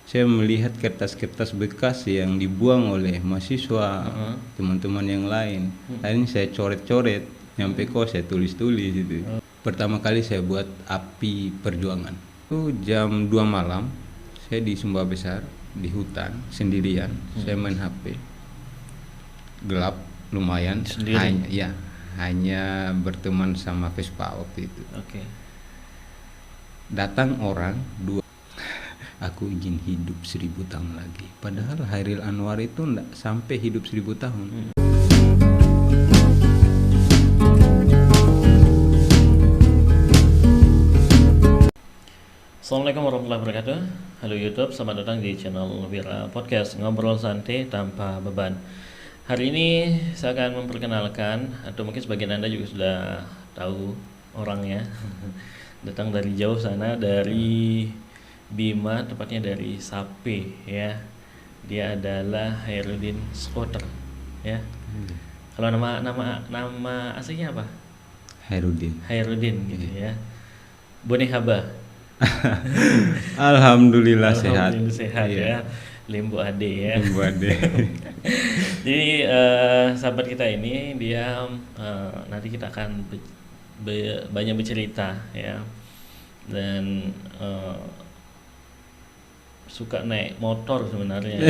saya melihat kertas-kertas bekas yang dibuang oleh mahasiswa, teman-teman yang lain. Akhirnya saya coret-coret, nyampe kos saya tulis-tulis itu. Pertama kali saya buat api perjuangan. Itu jam 2 malam, saya di Sumba Besar, di hutan, sendirian. Saya main HP. Gelap, lumayan. Hanya berteman sama Vespa waktu itu. Datang orang, dua. Aku ingin hidup 1000 tahun lagi. Padahal Chairil Anwar itu enggak sampai hidup 1000 tahun. Assalamualaikum warahmatullahi wabarakatuh. Halo YouTube, selamat datang di channel Wira Podcast, ngobrol santai tanpa beban. Hari ini saya akan memperkenalkan, atau mungkin sebagian Anda juga sudah tahu orangnya. Datang dari jauh sana, dari Bima, tepatnya dari Sape ya. Dia adalah Hairudin Skoter ya. Kalau nama aslinya apa? Hairudin gitu ya. Bone Haba. Alhamdulillah sehat ya. Limbu Ade ya. Limbu Ade. Jadi sahabat kita ini dia nanti kita akan banyak bercerita ya. Dan suka naik motor sebenarnya.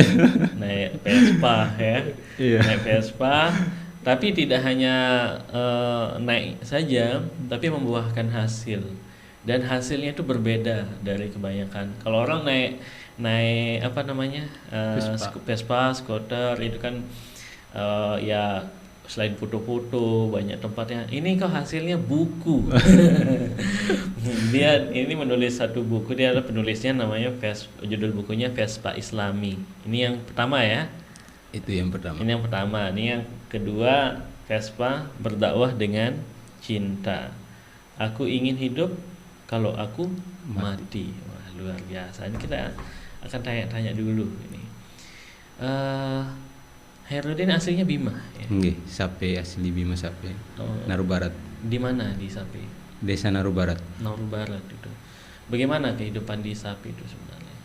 Naik Vespa ya. Naik Vespa, tapi tidak hanya naik saja, tapi membuahkan hasil. Dan hasilnya itu berbeda dari kebanyakan. Kalau orang naik apa namanya Vespa, skuter itu kan ya selain foto-foto banyak tempatnya. Ini kok hasilnya buku. Dia ini menulis satu buku. Dia adalah penulisnya, namanya judul bukunya Vespa Islami. Ini yang pertama ya. Itu yang pertama. Ini yang pertama. Ini yang kedua, Vespa Berdakwah dengan Cinta. Aku ingin hidup kalau aku mati. Wah, luar biasa. Ini kita akan tanya-tanya dulu ini. Hairudin aslinya Bima ya? Nggih, Sape, asli Bima Sape. Naru Barat. Di mana di Sape? Desa Naru Barat. Naru Barat itu. Bagaimana kehidupan di Sape itu sebenarnya?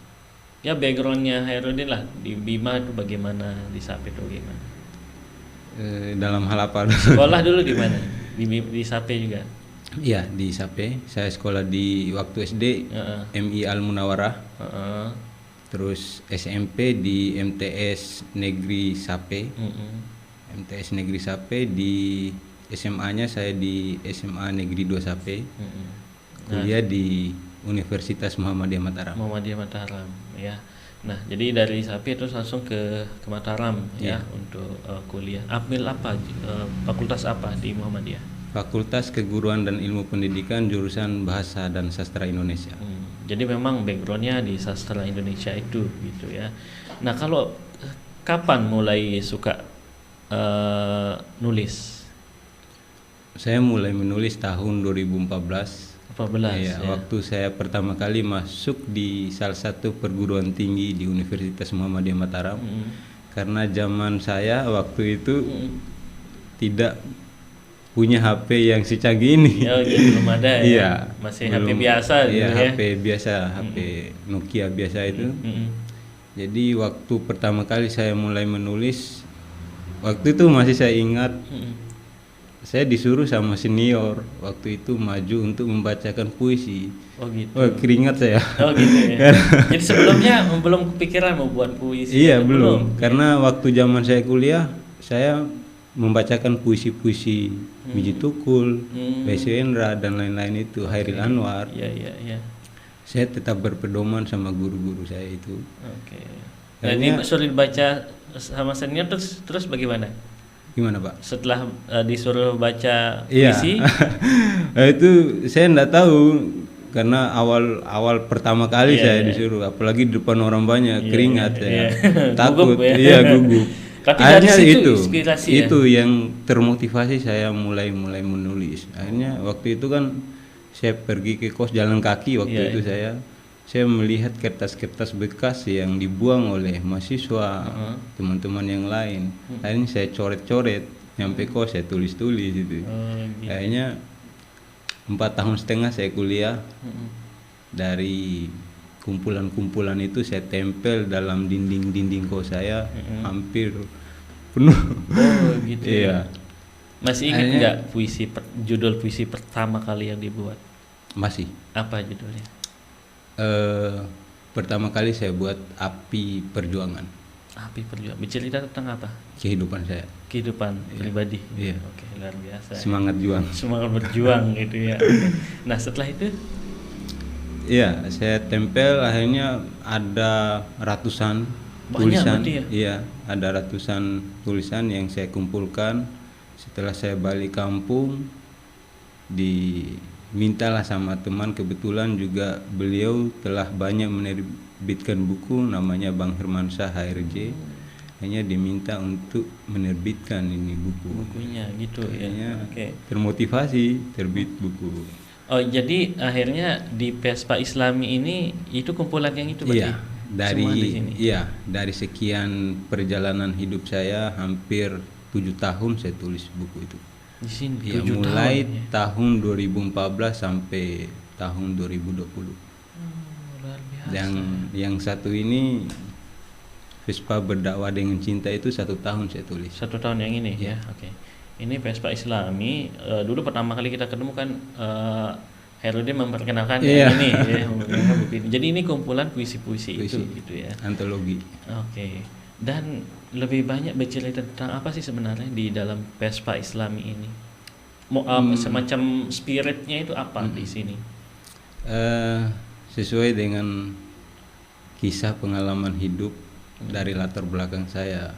Ya backgroundnya Hairudin lah, di Bima itu bagaimana, di Sape itu bagaimana? Dalam hal apa? Sekolah dulu di mana? Di Sape juga? Iya, di Sape. Saya sekolah di waktu SD MI Al Munawarah. Terus SMP di MTS Negeri Sape. MTS Negeri Sape. Di SMA-nya saya di SMA Negeri 2 Sape. Kuliah di Universitas Muhammadiyah Mataram. Ya. Nah, jadi dari Sape terus langsung ke Mataram ya untuk kuliah. Ambil apa? Fakultas apa di Muhammadiyah? Fakultas Keguruan dan Ilmu Pendidikan, jurusan Bahasa dan Sastra Indonesia. Jadi memang backgroundnya di sastra Indonesia itu gitu ya. Nah, kalau kapan mulai suka nulis? Saya mulai menulis tahun 2014. Ya. Waktu saya pertama kali masuk di salah satu perguruan tinggi di Universitas Muhammadiyah Mataram. Karena zaman saya waktu itu tidak punya HP yang secanggih ini. Belum ada ya. Iya, masih belum, HP biasa gitu ya. HP biasa, HP Nokia biasa itu. Jadi waktu pertama kali saya mulai menulis, waktu itu masih saya ingat, saya disuruh sama senior waktu itu maju untuk membacakan puisi. Oh gitu. Oh, keringat saya. Oh gitu ya. Jadi sebelumnya belum kepikiran mau buat puisi? Iya, belum. Karena waktu zaman saya kuliah, saya membacakan puisi-puisi Biji Tukul, Baisyo Endra dan lain-lain itu, Chairil Anwar. Iya. Saya tetap berpedoman sama guru-guru saya itu. Jadi disuruh dibaca sama senior terus bagaimana? Gimana, Pak? Setelah disuruh baca puisi? Itu saya enggak tahu karena awal pertama kali saya disuruh, apalagi di depan orang banyak, keringat saya. Takut, gugup. Tapi akhirnya dari situ inspirasi itu yang termotivasi saya mulai menulis. Akhirnya waktu itu kan saya pergi ke kos jalan kaki waktu itu saya melihat kertas-kertas bekas yang dibuang oleh mahasiswa, teman-teman yang lain. Akhirnya saya coret-coret, nyampe kos saya tulis-tulis itu. Akhirnya 4,5 tahun saya kuliah. Dari kumpulan-kumpulan itu saya tempel dalam dinding-dinding kos saya, hampir penuh. Oh gitu. Iya. Masih ingat nggak judul puisi pertama kali yang dibuat? Masih. Apa judulnya? Pertama kali saya buat Api Perjuangan. Api Perjuangan. Bercerita tentang apa? Kehidupan saya. Kehidupan pribadi. Iya. Oke, luar biasa. Semangat juang. Semangat berjuang gitu ya. Nah setelah itu? Iya, saya tempel, akhirnya ada ratusan tulisan. Ya? Iya, ada ratusan tulisan yang saya kumpulkan. Setelah saya balik kampung, dimintalah sama teman, kebetulan juga beliau telah banyak menerbitkan buku, namanya Bang Hermansyah HRJ. Hanya diminta untuk menerbitkan ini bukunya gitu ya. Oke. Termotivasi terbit buku. Oh, jadi akhirnya di Vespa Islami ini itu kumpulan yang itu berarti? Iya, dari sekian perjalanan hidup saya hampir 7 tahun saya tulis buku itu. Di sini ya, mulai tahun 2014 sampai tahun 2020. Luar biasa. Yang satu ini Vespa Berdakwah dengan Cinta itu 1 tahun saya tulis. 1 tahun yang ini ya. Oke. Ini Vespa Islami, dulu pertama kali kita ketemu kan Herudin memperkenalkan yang ini ya, jadi ini kumpulan puisi-puisi itu gitu ya. Antologi. Oke. Dan lebih banyak bercerita tentang apa sih sebenarnya di dalam Vespa Islami ini? Semacam spiritnya itu apa di sini? Sesuai dengan kisah pengalaman hidup dari latar belakang saya.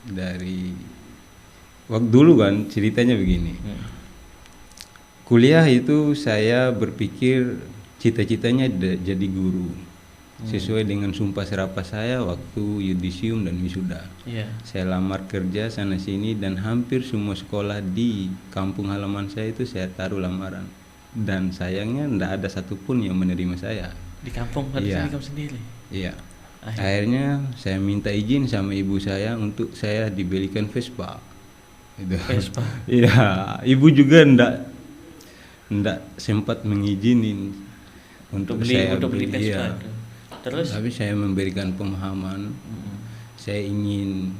Dari waktu dulu kan ceritanya begini. Kuliah itu saya berpikir cita-citanya jadi guru. Sesuai dengan sumpah serapah saya waktu yudisium dan wisuda. Saya lamar kerja sana sini dan hampir semua sekolah di kampung halaman saya itu saya taruh lamaran. Dan sayangnya tidak ada satupun yang menerima saya. Di kampung kamu sendiri? Iya. Akhirnya saya minta izin sama ibu saya untuk saya dibelikan Vespa. Vespa. Iya, ibu juga ndak sempat mengizinin untuk beli Vespa. Terus? Tapi saya memberikan pemahaman. Saya ingin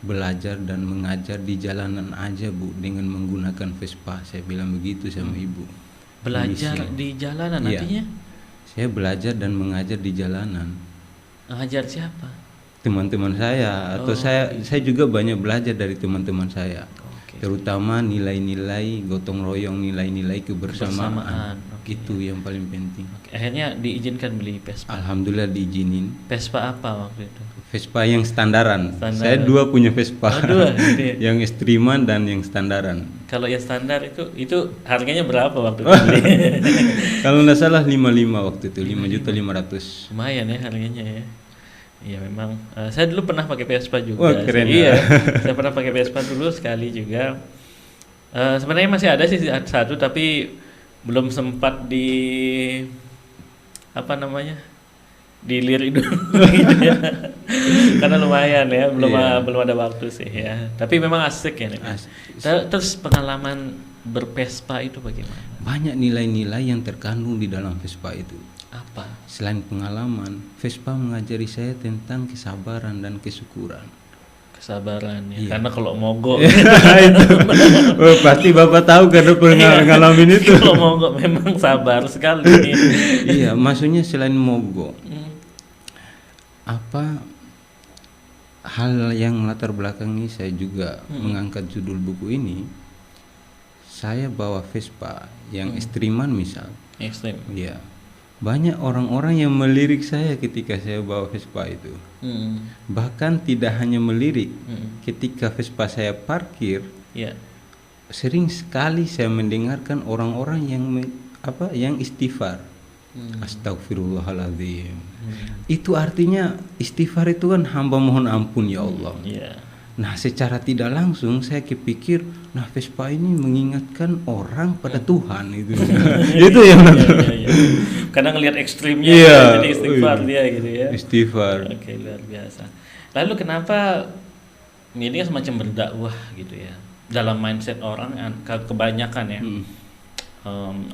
belajar dan mengajar di jalanan aja, Bu, dengan menggunakan Vespa. Saya bilang begitu sama ibu. Belajar di jalanan artinya? Saya belajar dan mengajar di jalanan. Mengajar siapa? Teman-teman saya atau saya juga banyak belajar dari teman-teman saya. Terutama nilai-nilai gotong royong, nilai-nilai kebersamaan. Itu yang paling penting. Akhirnya diizinkan beli Vespa. Alhamdulillah diizinin. Vespa apa waktu itu? Vespa yang standaran. Saya 2 punya Vespa. Yang ekstriman dan yang standaran. Kalau yang standar itu harganya berapa waktu itu beli? Kalau nggak salah 55 waktu itu, 5.500.000. Lumayan ya harganya ya. Iya memang. Saya dulu pernah pakai Vespa juga. Wah, keren. Iya. Saya pernah pakai Vespa dulu sekali juga. Sebenarnya masih ada sih satu tapi belum sempat dilirik dulu gitu ya. Karena lumayan ya, belum ada waktu sih ya. Tapi memang asik ya. Terus pengalaman bervespa itu bagaimana? Banyak nilai-nilai yang terkandung di dalam Vespa itu. Apa? Selain pengalaman, Vespa mengajari saya tentang kesabaran dan kesyukuran. Kesabaran ya. Karena kalau mogok pasti Bapak tahu karena pernah ngalamin itu. Kalau mogok memang sabar sekali. Iya, maksudnya selain mogok, apa hal yang latar belakangi saya juga mengangkat judul buku ini. Saya bawa Vespa yang ekstriman misal. Ekstrim. Iya. Banyak orang-orang yang melirik saya ketika saya bawa Vespa itu. Bahkan tidak hanya melirik, ketika Vespa saya parkir, sering sekali saya mendengarkan orang-orang yang istighfar. Astagfirullahaladzim. Itu artinya istighfar itu kan hamba mohon ampun ya Allah. Nah, secara tidak langsung saya kepikir, nah Vespa ini mengingatkan orang pada Tuhan itu. Itu yang kadang ngelihat ekstrimnya jadi istighfar dia gitu ya. Istighfar. Oke, luar biasa. Lalu kenapa ini kan semacam berdakwah gitu ya? Dalam mindset orang kebanyakan ya.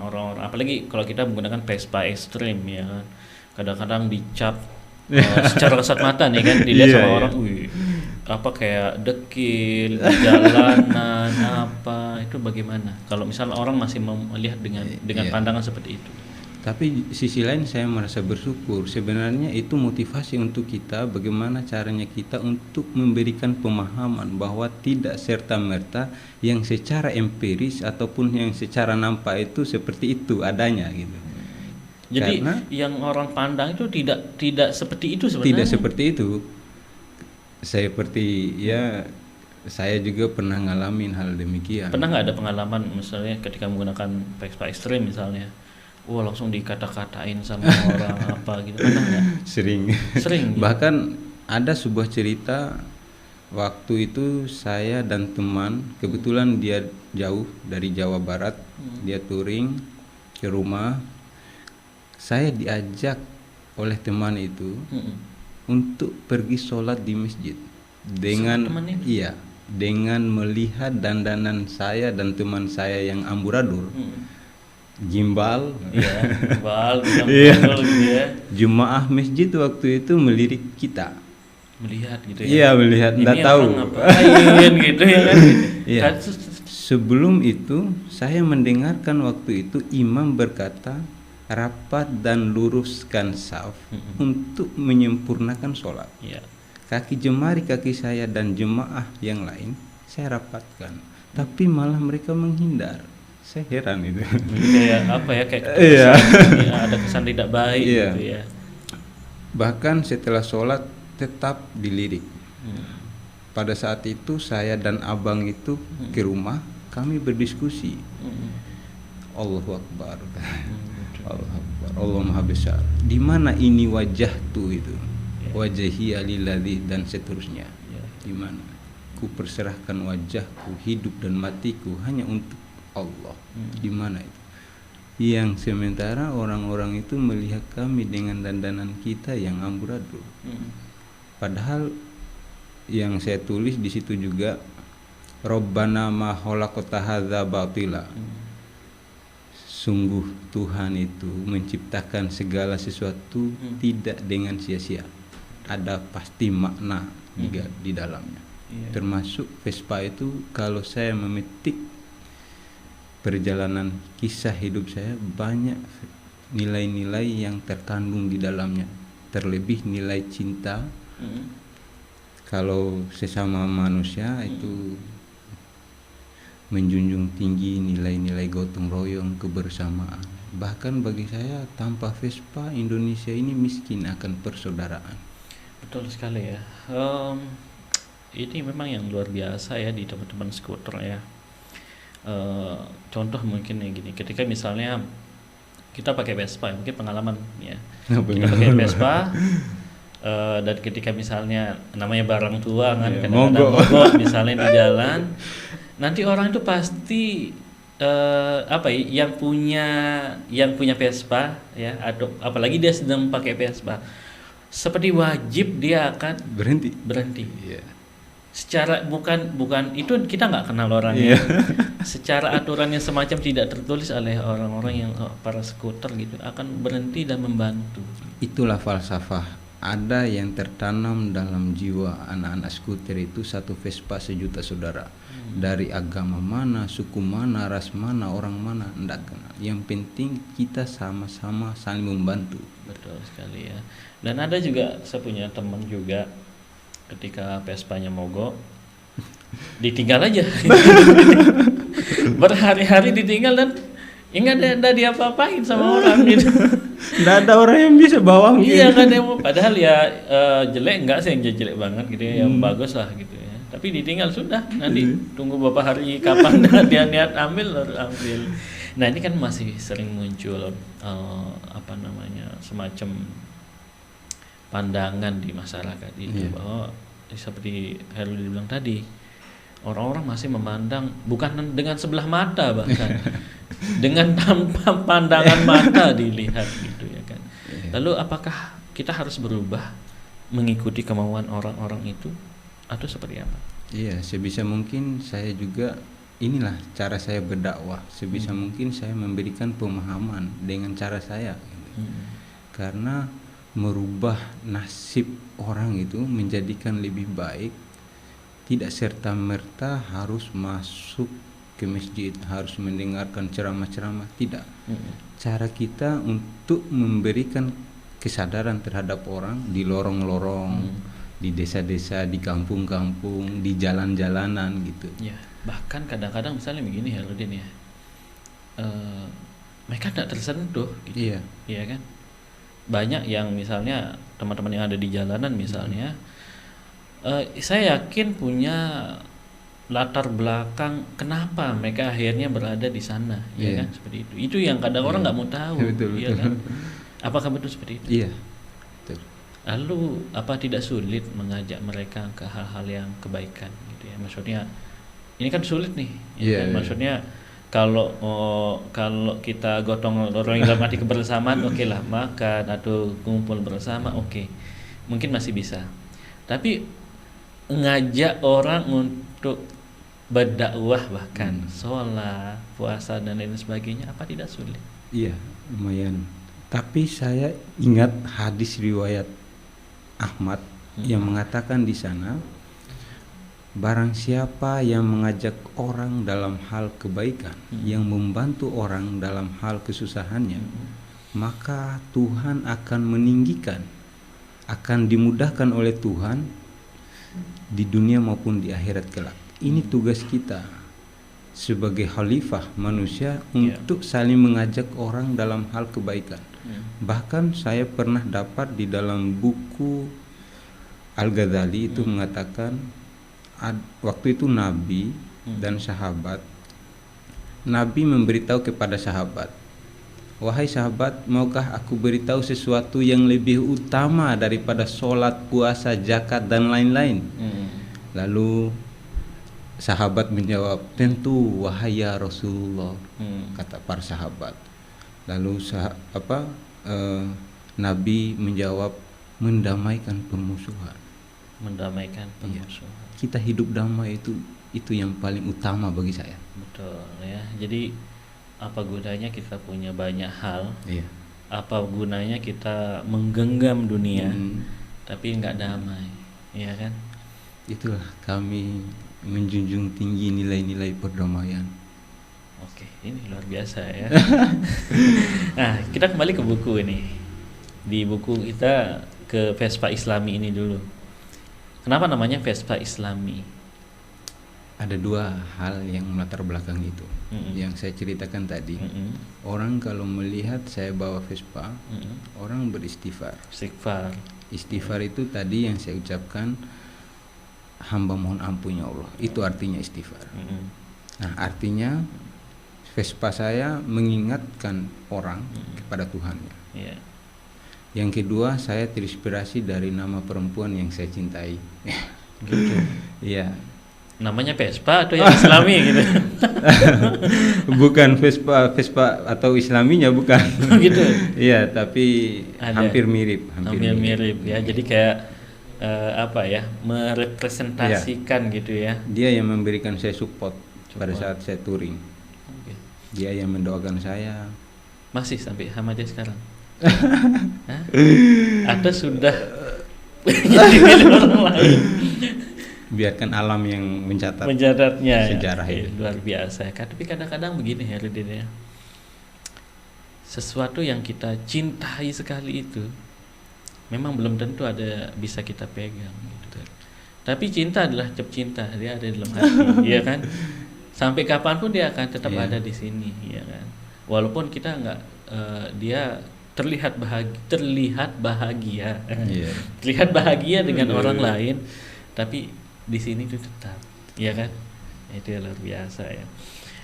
Orang-orang apalagi kalau kita menggunakan Vespa ekstrim ya kan. kadang-kadang dicap secara kasat mata nih kan, dilihat sama orang, wih apa kayak dekil, jalanan apa, itu bagaimana kalau misalnya orang masih melihat dengan pandangan seperti itu? Tapi sisi lain saya merasa bersyukur, sebenarnya itu motivasi untuk kita bagaimana caranya kita untuk memberikan pemahaman bahwa tidak serta-merta yang secara empiris ataupun yang secara nampak itu seperti itu adanya gitu. Jadi karena yang orang pandang itu tidak seperti itu sebenarnya. Tidak seperti itu. Seperti ya saya juga pernah ngalamin hal demikian. Pernah nggak ada pengalaman misalnya ketika menggunakan Vespa ekstrim misalnya, wah langsung dikata-katain sama orang apa gitu, pernah nggak? Sering. Gitu. Bahkan ada sebuah cerita waktu itu saya dan teman, kebetulan dia jauh dari Jawa Barat, dia touring ke rumah. Saya diajak oleh teman itu untuk pergi sholat di masjid dengan dengan melihat dandanan saya dan teman saya yang amburadul, gimbal, gitu ya. Jemaah masjid waktu itu melirik kita, melihat gitu ya. Iya, melihat, enggak tahu ngapain gitu ya kan. Iya. Sebelum itu saya mendengarkan waktu itu imam berkata, rapat dan luruskan saf untuk menyempurnakan sholat. Kaki jemari kaki saya dan jemaah yang lain saya rapatkan, tapi malah mereka menghindar. Saya heran itu. Kayak apa ya, kayak ada kesan tidak baik gitu ya. Bahkan setelah sholat tetap dilirik. Pada saat itu saya dan abang itu ke rumah, kami berdiskusi. Allahu Akbar. Allah Maha Besar. Di mana ini wajah tuh itu? Wajahi alilladzi dan seterusnya. Di mana? Ku perserahkan wajahku, hidup dan matiku hanya untuk Allah. Di mana itu? Yang sementara orang-orang itu melihat kami dengan dandanan kita yang amburadul. Padahal yang saya tulis di situ juga, Rabbana ma khalaqta hadza batila. Sungguh Tuhan itu menciptakan segala sesuatu tidak dengan sia-sia. Ada pasti makna juga di dalamnya. Termasuk Vespa itu, kalau saya memetik perjalanan kisah hidup saya, banyak nilai-nilai yang terkandung di dalamnya. Terlebih nilai cinta. Kalau sesama manusia itu menjunjung tinggi nilai-nilai gotong royong, kebersamaan. Bahkan bagi saya, tanpa Vespa Indonesia ini miskin akan persaudaraan. Betul sekali ya. Ini memang yang luar biasa ya di teman-teman skuter ya. Contoh mungkin yang gini, ketika misalnya kita pakai Vespa, mungkin pengalaman ya. Kita pakai Vespa dan ketika misalnya namanya barang tua kan, kadang-kadang mogok misalnya di jalan. Nanti orang itu pasti yang punya Vespa ya, atau apalagi dia sedang pakai Vespa, seperti wajib dia akan berhenti. Secara bukan itu, kita nggak kenal orangnya. Secara aturan yang semacam tidak tertulis oleh orang-orang yang para skuter gitu, akan berhenti dan membantu. Itulah falsafah. Ada yang tertanam dalam jiwa anak-anak skuter itu, satu Vespa sejuta saudara. Dari agama mana, suku mana, ras mana, orang mana, enggak kenal. Yang penting kita sama-sama saling membantu. Betul sekali ya. Dan ada juga, saya punya teman juga, ketika Vespanya mogok, ditinggal aja. Berhari-hari ditinggal dan enggak dia apa-apain sama orang gitu. Nggak ada orang yang bisa bawa gitu. Iya kan, padahal ya jelek enggak sih, yang jelek banget gitu ya, yang bagus lah gitu ya. Tapi ditinggal sudah, nanti tunggu beberapa hari kapan dia niat ambil lalu ambil. Nah ini kan masih sering muncul semacam pandangan di masyarakat itu bahwa seperti Herul bilang tadi, orang-orang masih memandang bukan dengan sebelah mata, bahkan dengan tanpa pandangan mata dilihat gitu ya kan. Lalu apakah kita harus berubah mengikuti kemauan orang-orang itu atau seperti apa? Iya, sebisa mungkin saya juga, inilah cara saya berdakwah. Sebisa mungkin saya memberikan pemahaman dengan cara saya gitu. Karena merubah nasib orang itu menjadikan lebih baik, tidak serta-merta harus masuk ke masjid, harus mendengarkan ceramah-ceramah, tidak. Cara kita untuk memberikan kesadaran terhadap orang di lorong-lorong, di desa-desa, di kampung-kampung, di jalan-jalanan gitu. Ya, bahkan kadang-kadang misalnya begini Herudin ya, mereka tidak tersentuh gitu. Iya. Iya kan? Banyak yang misalnya teman-teman yang ada di jalanan misalnya, saya yakin punya latar belakang kenapa mereka akhirnya berada di sana, ya kan, seperti itu. Itu yang kadang orang nggak mau tahu, ya kan? Apakah betul seperti itu? Iya. Betul. Lalu apa tidak sulit mengajak mereka ke hal-hal yang kebaikan, gitu ya? Maksudnya ini kan sulit nih, ya kan? Maksudnya kalau kita gotong royong dalam arti kebersamaan, oke lah, makan atau kumpul bersama, oke, mungkin masih bisa. Tapi ngajak orang untuk berdakwah bahkan sholat, puasa dan lain sebagainya, apa tidak sulit? Iya, lumayan. Tapi saya ingat hadis riwayat Ahmad yang mengatakan di sana, barang siapa yang mengajak orang dalam hal kebaikan, yang membantu orang dalam hal kesusahannya, maka Tuhan akan meninggikan, akan dimudahkan oleh Tuhan di dunia maupun di akhirat kelak. Ini tugas kita sebagai khalifah manusia untuk saling mengajak orang dalam hal kebaikan. Bahkan saya pernah dapat di dalam buku Al-Ghazali itu mengatakan, waktu itu Nabi dan sahabat, Nabi memberitahu kepada sahabat, wahai sahabat, maukah aku beritahu sesuatu yang lebih utama daripada sholat, puasa, zakat dan lain-lain? Lalu sahabat menjawab, tentu wahai ya Rasulullah, kata para sahabat. Lalu Nabi menjawab, mendamaikan permusuhan. Mendamaikan permusuhan. Iya. Kita hidup damai itu yang paling utama bagi saya. Betul ya. Jadi apa gunanya kita punya banyak hal? Iya. Apa gunanya kita menggenggam dunia tapi nggak damai, ya kan? Itulah kami menjunjung tinggi nilai-nilai perdamaian. Oke, ini luar biasa ya. Nah, kita kembali ke buku ini. Di buku kita ke Vespa Islami ini dulu. Kenapa namanya Vespa Islami? Ada dua hal yang melatar belakang itu. Yang saya ceritakan tadi. Orang kalau melihat saya bawa Vespa, orang beristighfar. Istighfar itu tadi yang saya ucapkan, hamba mohon ampun ya Allah, itu artinya istighfar. Nah, artinya Vespa saya mengingatkan orang kepada Tuhannya. Yang kedua, saya terinspirasi dari nama perempuan yang saya cintai. Gitu. Iya. Namanya Vespa atau yang Islami gitu? Bukan Vespa atau Islaminya bukan. Gitu. Iya, tapi hampir mirip. Hampir mirip ya. Jadi kayak merepresentasikan gitu ya. Dia yang memberikan saya support pada saat saya touring. Dia yang mendoakan saya. Masih sampai sama dia sekarang? Atau sudah jadi milik orang lain? Biarkan alam yang mencatatnya sejarah ya. itu. Luar biasa. Tapi kadang-kadang begini Herudin ya. Sesuatu yang kita cintai sekali itu memang belum tentu ada bisa kita pegang gitu. Tapi cinta adalah cap cinta, dia ada di dalam hati, ya kan? Sampai kapanpun dia akan tetap ada di sini, ya kan? Walaupun kita nggak, dia terlihat bahagia, terlihat bahagia dengan orang lain, tapi di sini itu tetap, ya kan? Itu luar biasa ya.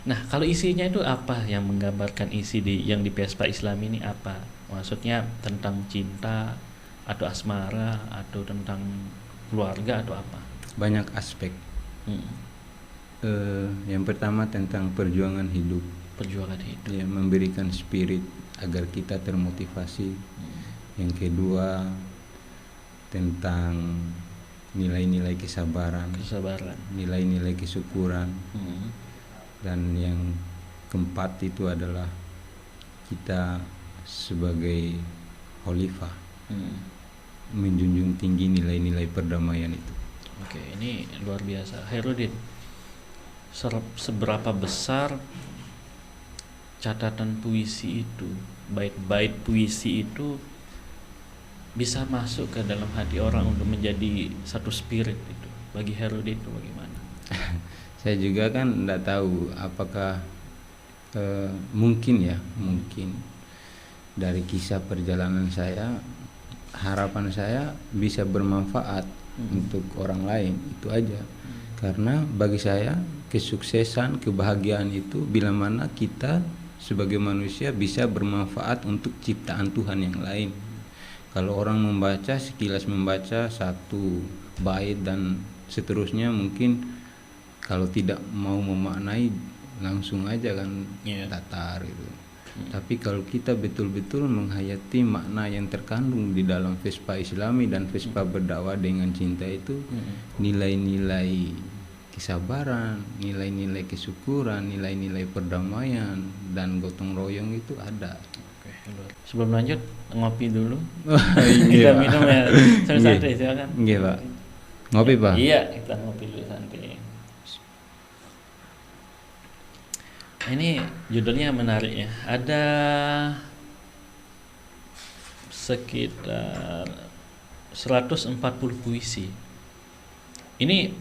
Nah, kalau isinya itu apa yang menggambarkan isi yang di Vespa Islam ini apa? Maksudnya tentang cinta atau asmara atau tentang keluarga atau apa? Banyak aspek. Yang pertama tentang perjuangan hidup. Ya, memberikan spirit agar kita termotivasi. Yang kedua tentang nilai-nilai kesabaran, nilai-nilai kesyukuran. Dan yang keempat itu adalah kita sebagai khalifah menjunjung tinggi nilai-nilai perdamaian itu. Oke, ini luar biasa. Herudin, seberapa besar catatan puisi itu, bait-bait puisi itu bisa masuk ke dalam hati orang untuk menjadi satu spirit itu? Bagi Herudin itu bagaimana? Saya juga kan tidak tahu apakah mungkin dari kisah perjalanan saya, harapan saya bisa bermanfaat untuk orang lain, itu aja. Karena bagi saya kesuksesan, kebahagiaan itu bila mana kita sebagai manusia bisa bermanfaat untuk ciptaan Tuhan yang lain. Kalau orang membaca, sekilas membaca satu bait dan seterusnya, mungkin kalau tidak mau memaknai langsung aja kan datar gitu. Tapi kalau kita betul-betul menghayati makna yang terkandung di dalam Vespa Islami dan Vespa berdakwah dengan cinta itu, nilai-nilai kesabaran, nilai-nilai kesyukuran, nilai-nilai perdamaian dan gotong royong itu ada. Sebelum lanjut, ngopi dulu. Kita minum ya, santai silakan. Iya Pak. Ngopi Pak? Iya, kita ngopi dulu santai. Ini judulnya menarik ya. Ada sekitar 140 puisi. Ini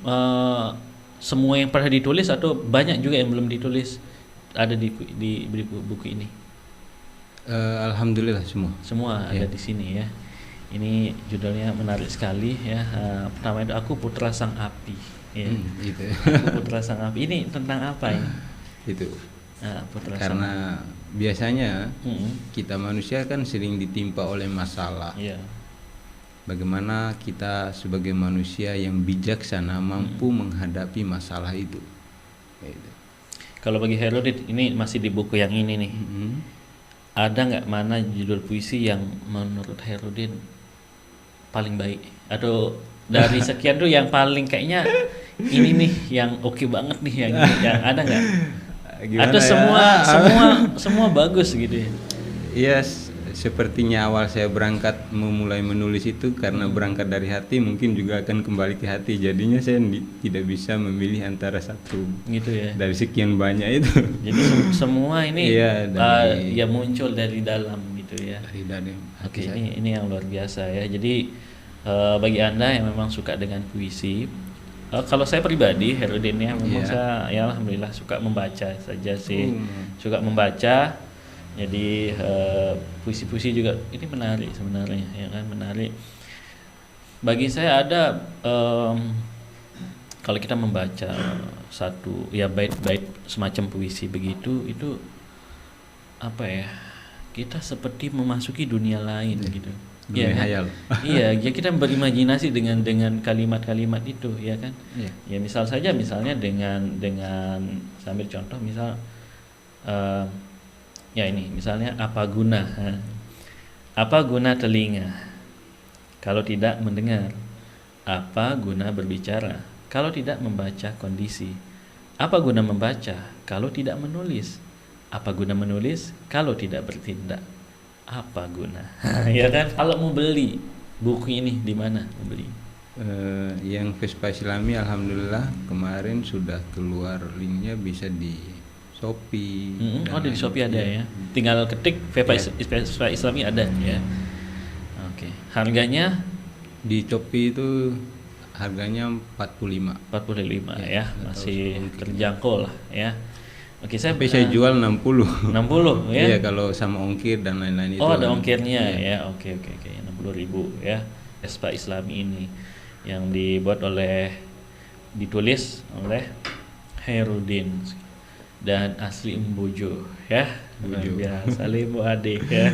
semua yang pernah ditulis atau banyak juga yang belum ditulis ada di buku ini? Alhamdulillah semua ada di sini ya. Ini judulnya menarik sekali ya. Pertama itu Aku Putra Sang Api ya. Gitu. Aku Putra Sang Api. Ini tentang apa ini? Itu Putra karena Sang... biasanya kita manusia kan sering ditimpa oleh masalah. Bagaimana kita sebagai manusia yang bijaksana mampu menghadapi masalah itu. Kalau bagi Herudin, ini masih di buku yang ini nih. Ada nggak mana judul puisi yang menurut Herudin paling baik? Atau dari sekian tuh yang paling kayaknya ini nih yang oke banget nih yang ada nggak? Atau semua bagus gitu ya? Iya, sepertinya awal saya berangkat memulai menulis itu karena berangkat dari hati, mungkin juga akan kembali ke hati. Jadinya saya tidak bisa memilih antara satu gitu ya. Dari sekian banyak itu. Jadi semua ini ya muncul dari dalam gitu ya. Dari dalam. Oke, ini yang luar biasa ya. Jadi bagi Anda yang memang suka dengan puisi, kalau saya pribadi Herudin ya, memang saya ya alhamdulillah suka membaca saja sih. Suka membaca. Jadi puisi-puisi juga ini menarik sebenarnya ya kan, menarik. Bagi saya ada kalau kita membaca satu ya bait-bait semacam puisi begitu, itu apa ya, kita seperti memasuki dunia lain gitu. Dunia hayal. Iya, ya kita berimajinasi dengan kalimat-kalimat itu ya kan. Ya misalnya dengan sambil contoh misal ya ini misalnya apa guna telinga kalau tidak mendengar, apa guna berbicara kalau tidak membaca kondisi, apa guna membaca kalau tidak menulis, apa guna menulis kalau tidak bertindak, apa guna ya kan. Kalau mau beli buku ini di mana mau beli? Yang Vespa Islami alhamdulillah kemarin sudah keluar linknya, bisa di Shopee. Di Shopee ada ya. Tinggal ketik Vespa Islami ada ya. Oke. Harganya di Shopee itu harganya 45 ya, masih terjangkau lah ya. Oke, tapi saya jual 60 ya. Iya, kalau sama ongkir dan lain-lain itu. Ada ongkirnya ya. Oke. 60.000 ya. Vespa Islami ini yang ditulis oleh Herudin dan asli Mbojo ya. Luar biasa Lembo adik ya.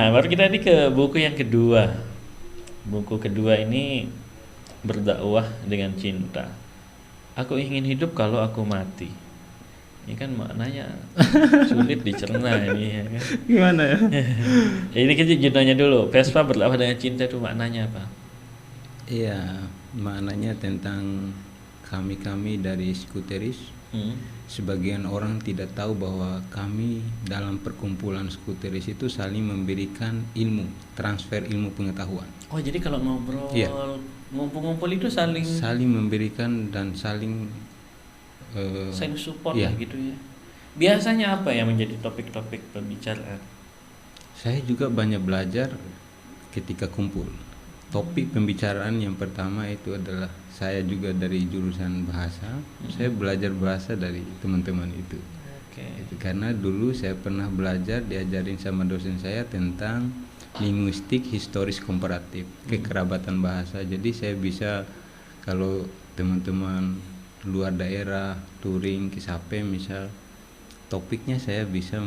Baru kita ini ke buku yang kedua. Buku kedua ini Berdakwah dengan Cinta. Aku ingin hidup kalau aku mati. Ini kan maknanya sulit dicerna ini ya kan. Gimana ya? Ini kita judulnya dulu. Vespa Berdakwah dengan Cinta itu maknanya apa? Iya, maknanya tentang kami dari skuteris Sebagian orang tidak tahu bahwa kami dalam perkumpulan skuteris itu saling memberikan ilmu, transfer ilmu pengetahuan. Oh, jadi kalau ngobrol, Iya. ngumpul-ngumpul itu saling Memberikan dan saling support iya. lah gitu ya. Biasanya apa yang menjadi topik-topik pembicaraan? Saya juga banyak belajar ketika kumpul. Topik pembicaraan yang pertama itu adalah, saya juga dari jurusan bahasa, saya belajar bahasa dari teman-teman itu. Oke. Karena dulu saya pernah belajar, diajarin sama dosen saya tentang linguistik historis komparatif, kekerabatan bahasa. Jadi saya bisa, kalau teman-teman luar daerah touring ke Sape misal, topiknya saya bisa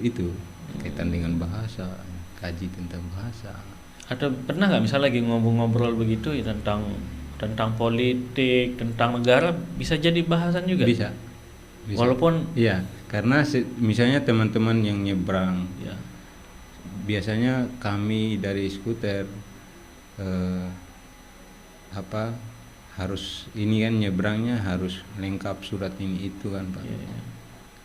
itu kaitan dengan bahasa, kaji tentang bahasa. Atau pernah nggak misal lagi ngobrol-ngobrol begitu ya, tentang politik, tentang negara, bisa jadi bahasan juga? Bisa. Walaupun iya, karena misalnya teman-teman yang nyebrang, ya, biasanya kami dari skuter harus ini kan, nyebrangnya harus lengkap surat ini itu kan Pak. ya.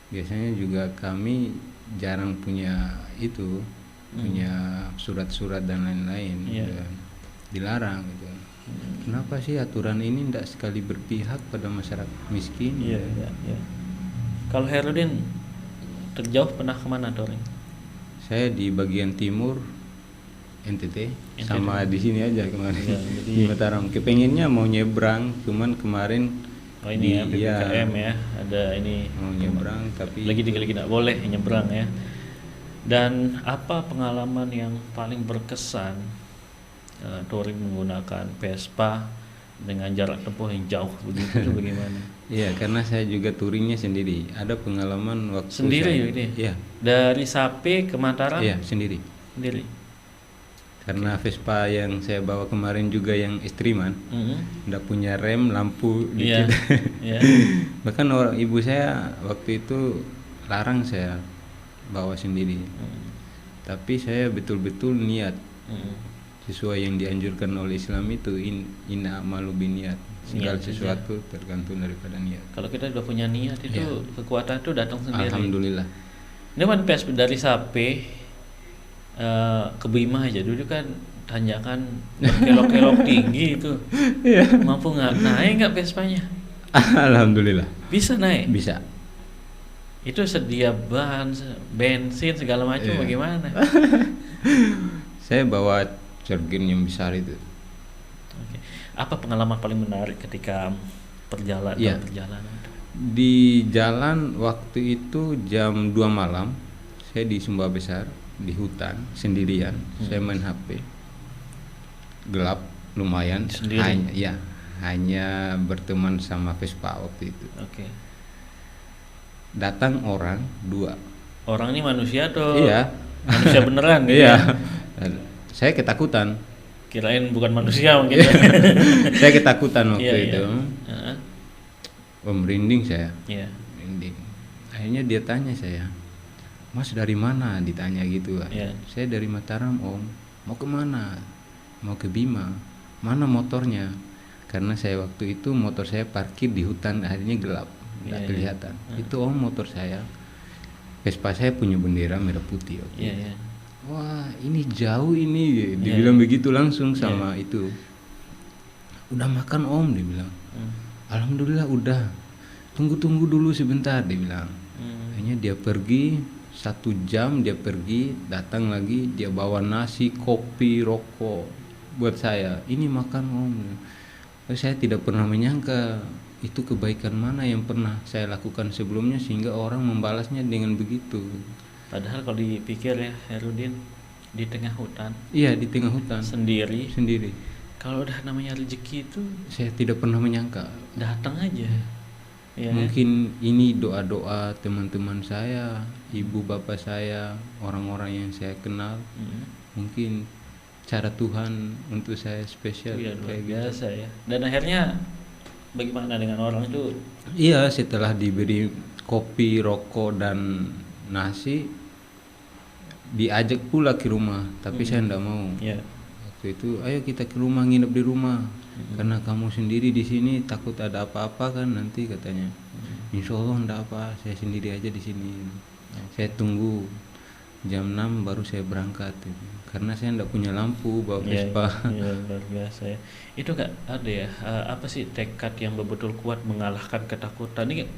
Biasanya juga kami jarang punya itu, punya surat-surat dan lain-lain, gitu kan. Dilarang gitu. Kenapa sih aturan ini tidak sekali berpihak pada masyarakat miskin? Iya. Kalau Herudin terjauh pernah kemana touring? Saya di bagian timur NTT. Sama di sini aja kemarin. Ya, di Mataram. Kepengennya mau nyebrang, cuman kemarin ini PPKM ya, ada ini mau nyebrang tapi lagi tidak boleh nyebrang ya. Dan apa pengalaman yang paling berkesan touring menggunakan Vespa dengan jarak tempuh yang jauh begitu itu bagaimana? Iya, karena saya juga touringnya sendiri. Ada pengalaman waktu Sendiri saya, ini? Iya. Dari Sape ke Mataram? Iya, sendiri. Karena Vespa yang saya bawa kemarin juga yang ekstriman, nggak punya rem, lampu dikit. Iya. Bahkan ibu saya waktu itu larang saya bawa sendiri. Tapi saya betul-betul niat sesuai yang dianjurkan oleh Islam itu, inna amalu biniat, segala sesuatu tergantung daripada niat. Kalau kita sudah punya niat itu kekuatan itu datang sendiri. Alhamdulillah. Ini kan PSP dari Sape ke Bima aja dulu kan tanjakan berkelok-kelok tinggi itu. Mampu naik nggak Vespanya? Alhamdulillah. Bisa naik? Bisa. Itu sedia bahan, bensin segala macam bagaimana? Saya bawa Cergen yang besar itu. Oke. Apa pengalaman paling menarik ketika perjalanan? Di jalan waktu itu jam 2 malam, saya di Sumba Besar, di hutan sendirian. Saya main HP. Gelap lumayan. Hanya berteman sama Vespa waktu itu. Oke. Datang orang 2. Orang ini manusia atau? Iya. Manusia beneran gitu? Iya. Saya ketakutan. Kirain bukan manusia mungkin. Saya ketakutan waktu itu. Merinding saya. Iya. Merinding. Akhirnya dia tanya saya, Mas dari mana? Ditanya gitu kan. Saya dari Mataram Om. Mau kemana? Mau ke Bima. Mana motornya? Karena saya waktu itu motor saya parkir di hutan, akhirnya gelap, nggak kelihatan. Itu Om motor saya. Vespa saya punya bendera merah putih. Wah ini jauh ini, dibilang begitu langsung sama itu. Udah makan Om, dia bilang. Alhamdulillah udah. Tunggu dulu sebentar, dia bilang. Akhirnya dia pergi 1 jam, dia pergi, datang lagi, dia bawa nasi, kopi, rokok buat saya. Ini makan Om. Saya tidak pernah menyangka itu kebaikan mana yang pernah saya lakukan sebelumnya sehingga orang membalasnya dengan begitu. Padahal kalau dipikir ya Herudin, di tengah hutan. Iya, di tengah hutan. Sendiri. Kalau udah namanya rezeki itu, saya tidak pernah menyangka. Datang aja. Ya. Mungkin ini doa-doa teman-teman saya, ibu bapak saya, orang-orang yang saya kenal. Mungkin cara Tuhan untuk saya spesial. Iya, luar biasa ya. Dan akhirnya bagaimana dengan orang itu? Iya, setelah diberi kopi, rokok dan nasi, diajak pula ke rumah, tapi saya tidak mau. Waktu itu, ayo kita ke rumah, nginep di rumah, karena kamu sendiri di sini takut ada apa-apa kan nanti katanya. Insya Allah enggak apa, saya sendiri aja di sini. Saya tunggu jam 6 baru saya berangkat gitu. Karena saya enggak punya lampu bawa Vespa. Iya, luar biasa ya. Itu nggak ada ya, apa sih tekad yang betul kuat mengalahkan ketakutan. Ini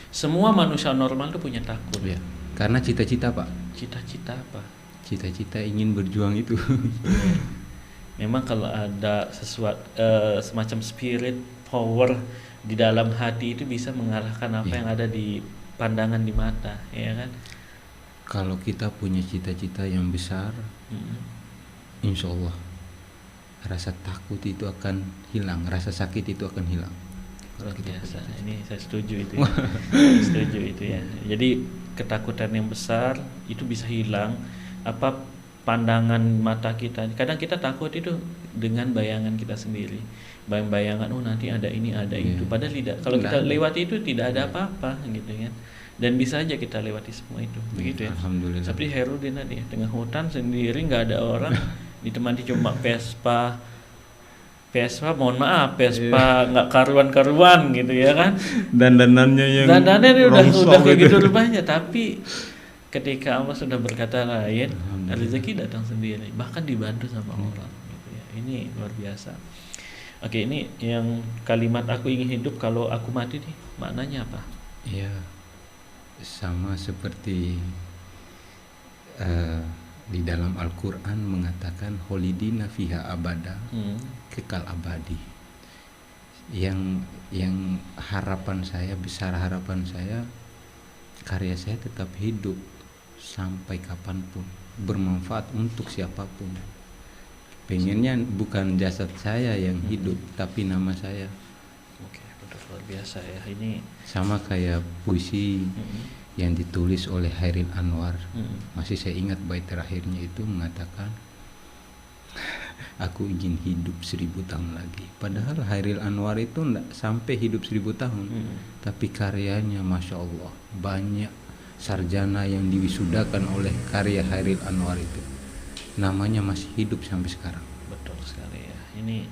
semua manusia normal tuh punya takut. Ya, karena cita-cita Pak. Cita-cita apa? Cita-cita ingin berjuang itu. Memang kalau ada sesuatu semacam spirit power di dalam hati itu bisa mengalahkan apa yang ada di pandangan di mata, ya kan? Kalau kita punya cita-cita yang besar, insya Allah rasa takut itu akan hilang, rasa sakit itu akan hilang. Luar biasa. Ini saya setuju itu. Ya. Setuju itu ya. Jadi ketakutan yang besar itu bisa hilang. Apa pandangan mata kita? Kadang kita takut itu dengan bayangan kita sendiri. Bayangan nanti ada ini ada itu. Padahal tidak. Kalau kita lewati itu tidak ada apa-apa gitu kan. Dan bisa aja kita lewati semua itu. Begitu ya. Alhamdulillah. Seperti Herudin tadi, tengah hutan sendiri nggak ada orang, ditemani cuma Vespa, mohon maaf, Vespa nggak karuan gitu ya kan. Dandanannya yang udah kayak gitu rupanya. Tapi ketika Allah sudah berkata lain, rezeki datang sendiri, bahkan dibantu sama orang gitu ya. Ini luar biasa. Oke, ini yang kalimat aku ingin hidup kalau aku mati nih, maknanya apa? Iya, sama seperti di dalam Al-Quran mengatakan holidina fiha abada, kekal abadi. Yang harapan saya, besar harapan saya, karya saya tetap hidup sampai kapanpun, bermanfaat untuk siapapun. Pengennya bukan jasad saya yang hidup, tapi nama saya. Oke, betul, luar biasa ya. Ini sama kayak puisi yang ditulis oleh Hairil Anwar. Masih saya ingat bait terakhirnya itu mengatakan, aku ingin hidup 1000 tahun lagi. Padahal Hairil Anwar itu enggak sampai hidup 1000 tahun, tapi karyanya Masya Allah, banyak sarjana yang diwisudakan oleh karya Hairil Anwar itu. Namanya masih hidup sampai sekarang. Betul sekali ya. Ini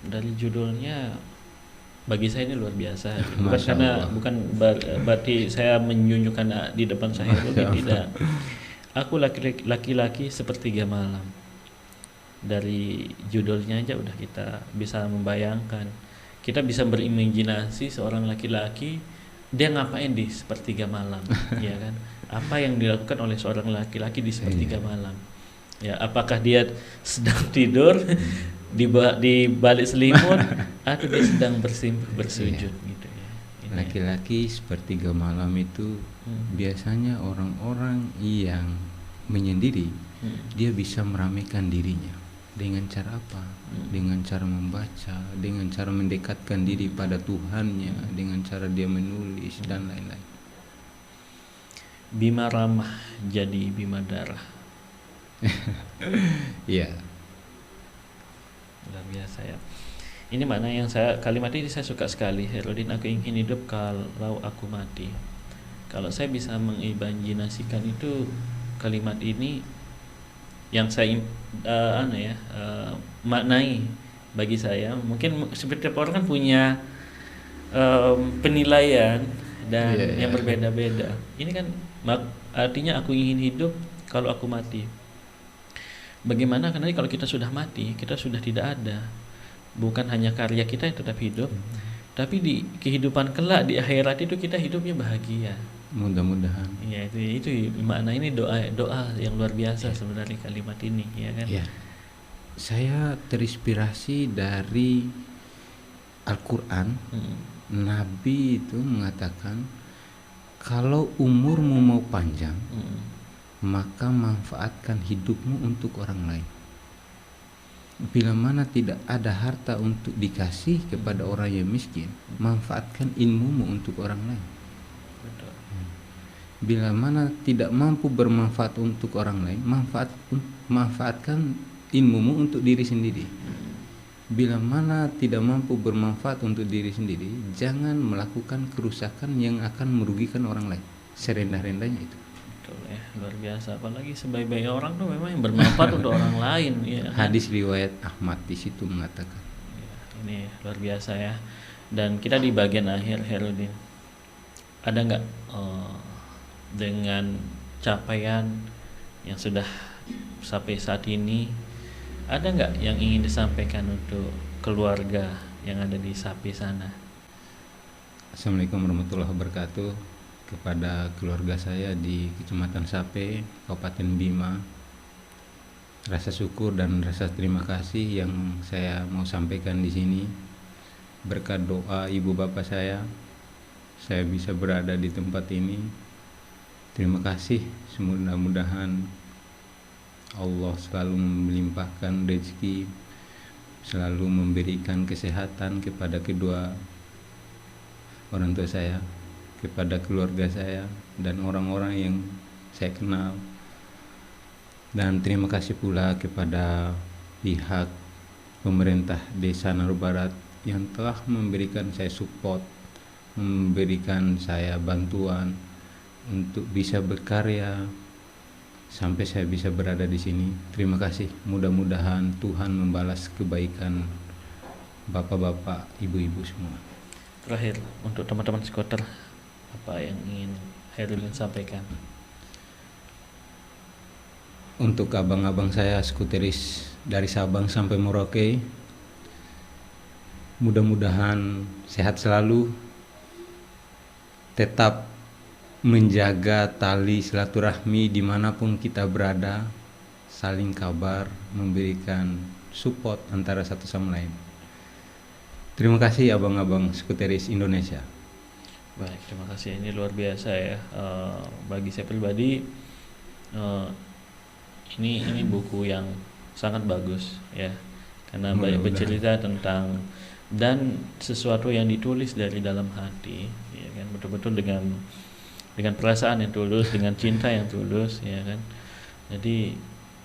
dari judulnya bagi saya ini luar biasa. Bukan berarti saya menunjukkan di depan saya tidak. Aku laki-laki sepertiga malam. Dari judulnya aja udah kita bisa membayangkan. Kita bisa berimajinasi seorang laki-laki dia ngapain di sepertiga malam, ya kan? Apa yang dilakukan oleh seorang laki-laki di sepertiga malam? Ya, apakah dia sedang tidur di balik selimut atau dia sedang bersujud gitu ya. Laki-laki sepertiga malam itu biasanya orang-orang yang menyendiri, dia bisa meramaikan dirinya. Dengan cara apa? Dengan cara membaca, dengan cara mendekatkan diri pada Tuhannya, dengan cara dia menulis dan lain-lain. Bima ramah jadi bima darah. Iya. Luar biasa ya. Ini mana yang kalimat ini saya suka sekali. Herudin, aku ingin hidup kalau aku mati. Kalau saya bisa mengimajinasikan itu kalimat ini yang saya maknai bagi saya, mungkin setiap orang kan punya penilaian dan yang berbeda-beda. Ini kan artinya aku ingin hidup kalau aku mati. Bagaimana? Karena kalau kita sudah mati, kita sudah tidak ada. Bukan hanya karya kita yang tetap hidup, tapi di kehidupan kelak di akhirat itu kita hidupnya bahagia. Mudah-mudahan. Ya, itu makna ini doa yang luar biasa sebenarnya kalimat ini, ya kan? Ya. Saya terinspirasi dari Al-Quran. Nabi itu mengatakan, kalau umurmu mau panjang, maka manfaatkan hidupmu untuk orang lain. Bila mana tidak ada harta untuk dikasih kepada orang yang miskin, manfaatkan ilmumu untuk orang lain. Bila mana tidak mampu bermanfaat untuk orang lain, manfaatkan ilmumu untuk diri sendiri. Bila mana tidak mampu bermanfaat untuk diri sendiri, jangan melakukan kerusakan yang akan merugikan orang lain. Serendah-rendahnya itu. Betul ya, luar biasa. Apalagi sebaik-baiknya orang tuh memang yang bermanfaat untuk orang lain. Ya, hadis riwayat Ahmad di situ mengatakan. Ya, ini luar biasa ya. Dan kita di bagian akhir, Herudin. Ada nggak dengan capaian yang sudah sampai saat ini, ada nggak yang ingin disampaikan untuk keluarga yang ada di Sapi sana? Assalamualaikum warahmatullahi wabarakatuh. Kepada keluarga saya di Kecamatan Sape, Kabupaten Bima, rasa syukur dan rasa terima kasih yang saya mau sampaikan di sini. Berkat doa ibu bapak saya bisa berada di tempat ini. Terima kasih. Mudah-mudahan Allah selalu melimpahkan rezeki, selalu memberikan kesehatan kepada kedua orang tua saya, kepada keluarga saya dan orang-orang yang saya kenal. Dan terima kasih pula kepada pihak pemerintah Desa Naru Barat yang telah memberikan saya support, memberikan saya bantuan untuk bisa berkarya sampai saya bisa berada di sini. Terima kasih. Mudah-mudahan Tuhan membalas kebaikan bapak-bapak, ibu-ibu semua. Terakhir, untuk teman-teman skuter, apa yang ingin Herudin sampaikan? Untuk abang-abang saya skuteris dari Sabang sampai Merauke, mudah-mudahan sehat selalu, tetap menjaga tali silaturahmi dimanapun kita berada, saling kabar, memberikan support antara satu sama lain. Terima kasih abang-abang skuteris Indonesia. Baik, terima kasih. Ini luar biasa ya. Bagi saya pribadi, ini buku yang sangat bagus ya, karena banyak bercerita tentang dan sesuatu yang ditulis dari dalam hati, ya kan, betul-betul dengan perasaan yang tulus, dengan cinta yang tulus, ya kan. Jadi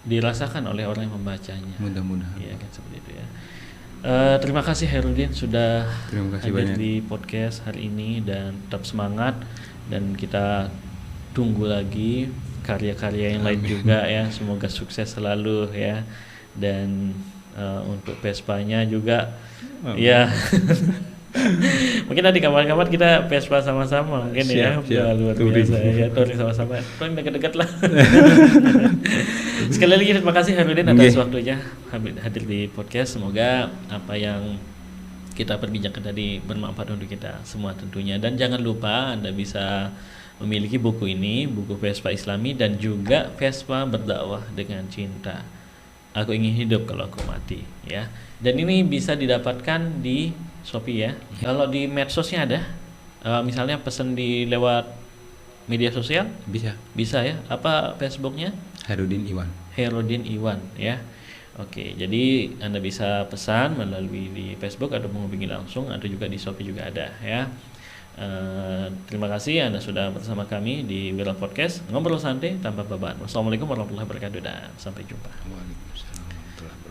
dirasakan oleh orang yang membacanya. Mudah-mudahan. Ya kan, seperti itu ya. Terima kasih Herudin sudah hadir banyak di podcast hari ini, dan tetap semangat, dan kita tunggu lagi karya-karya yang lain juga ya. Semoga sukses selalu ya, dan untuk Vespa-nya juga ya. Mungkin nanti kapan-kapan kita Vespa sama-sama mungkin. Siap. Luar biasa ya, touring sama-sama, paling dekat-dekat lah. Sekali lagi terima kasih Herudin atas waktunya hadir di podcast. Semoga apa yang kita perbincangkan tadi bermanfaat untuk kita semua tentunya, dan jangan lupa Anda bisa memiliki buku ini, buku Vespa Islami, dan juga Vespa Berdakwah dengan Cinta. Aku ingin hidup kalau aku mati ya. Dan ini bisa didapatkan di Shopee ya. Kalau di medsosnya ada, misalnya pesan di lewat media sosial bisa ya. Apa Facebooknya? Herudin Iwan ya. Oke, jadi Anda bisa pesan melalui di Facebook atau menghubungi langsung, atau juga di Shopee juga ada ya. Terima kasih Anda sudah bersama kami di Wira Podcast, ngobrol santai tanpa beban. Wassalamualaikum warahmatullahi wabarakatuh dan sampai jumpa. Waalaikumsalam warahmatullahi wabarakatuh.